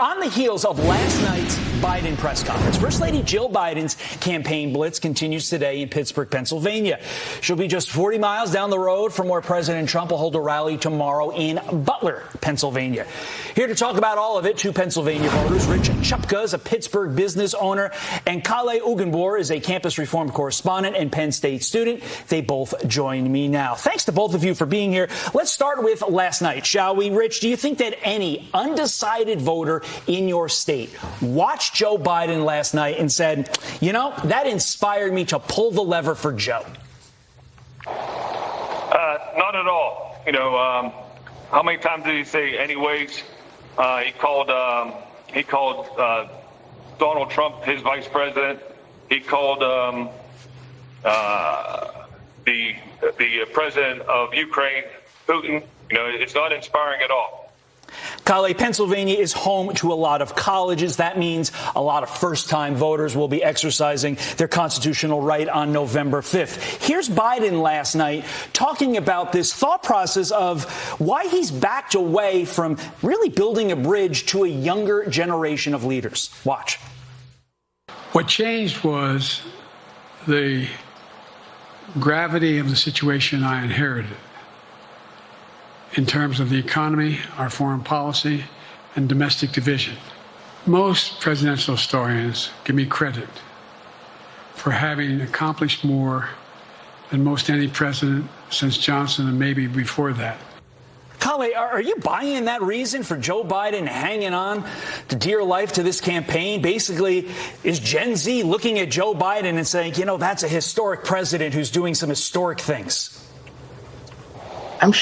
On the heels of last night's Biden press conference, First Lady Jill Biden's campaign blitz continues today in Pittsburgh, Pennsylvania. She'll be just 40 miles down the road from where President Trump will hold a rally tomorrow in Butler, Pennsylvania. Here to talk about all of it, two Pennsylvania voters. Rich Chupka is a Pittsburgh business owner, and Kale Ogunbor is a campus Reform correspondent and Penn State student. They both join me now. Thanks to both of you for being here. Let's start with last night, shall we? Rich, do you think that any undecided voter in your state watched Joe Biden last night and said, you know, that inspired me to pull the lever for Joe? Not at all. You know, how many times did he say anyways? He called Donald Trump his vice president. He called the president of Ukraine Putin. You know, it's not inspiring at all. Kale, Pennsylvania is home to a lot of colleges. That means a lot of first-time voters will be exercising their constitutional right on November 5th. Here's Biden last night talking about this thought process of why he's backed away from really building a bridge to a younger generation of leaders. Watch. What changed was the gravity of the situation I inherited in terms of the economy, our foreign policy, and domestic division. Most presidential historians give me credit for having accomplished more than most any president since Johnson and maybe before that. Kale, are you buying that reason for Joe Biden hanging on to dear life to this campaign? Basically, is Gen Z looking at Joe Biden and saying, you know, that's a historic president who's doing some historic things? I'm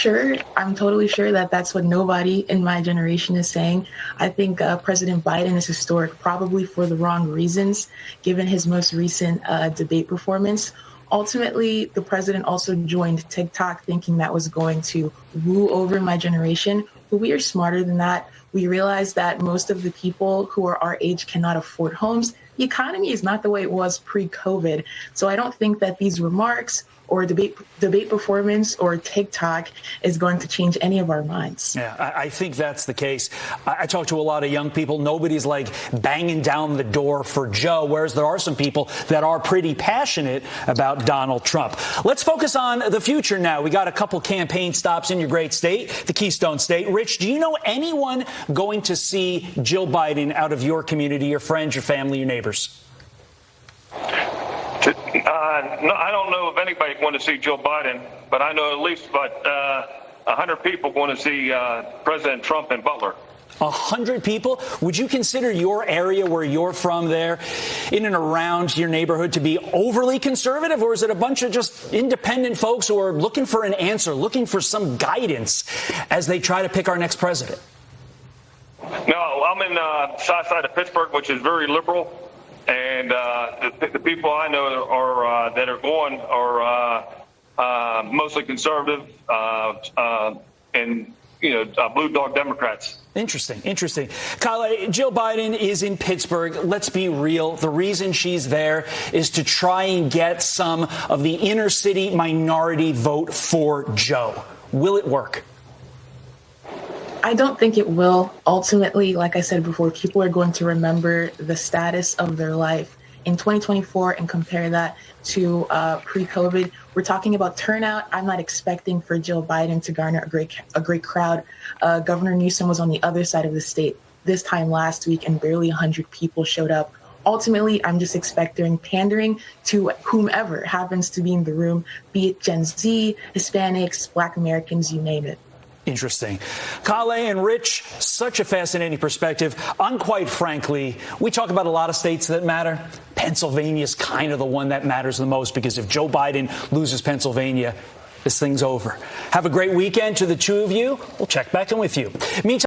totally sure that that's what nobody in my generation is saying. I think President Biden is historic, probably for the wrong reasons, given his most recent debate performance. Ultimately, the president also joined TikTok thinking that was going to woo over my generation. But we are smarter than that. We realize that most of the people who are our age cannot afford homes. The economy is not the way it was pre-COVID. So I don't think that these remarks or debate performance or TikTok is going to change any of our minds. Yeah, I think that's the case. I talk to a lot of young people. Nobody's like banging down the door for Joe, whereas there are some people that are pretty passionate about Donald Trump. Let's focus on the future now. We got a couple campaign stops in your great state, the Keystone State. Rich, do you know anyone going to see Jill Biden out of your community, your friends, your family, your neighbors? No, I don't know if anybody want to see Joe Biden, but I know at least about 100 people want to see President Trump in Butler. 100 people? Would you consider your area where you're from there, in and around your neighborhood, to be overly conservative, or is it a bunch of just independent folks who are looking for an answer, looking for some guidance as they try to pick our next president? No, I'm in the south side of Pittsburgh, which is very liberal. And the people I know are that are going are mostly conservative and, you know, blue dog Democrats. Interesting. Kale, Jill Biden is in Pittsburgh. Let's be real. The reason she's there is to try and get some of the inner city minority vote for Joe. Will it work? I don't think it will. Ultimately, like I said before, people are going to remember the status of their life in 2024 and compare that to pre-COVID. We're talking about turnout. I'm not expecting for Jill Biden to garner a great crowd. Governor Newsom was on the other side of the state this time last week, and barely 100 people showed up. Ultimately, I'm just expecting pandering to whomever happens to be in the room, be it Gen Z, Hispanics, Black Americans, you name it. Interesting. Kale and Rich, such a fascinating perspective. Quite frankly, we talk about a lot of states that matter. Pennsylvania's kind of the one that matters the most, because if Joe Biden loses Pennsylvania, this thing's over. Have a great weekend to the two of you. We'll check back in with you. Meantime,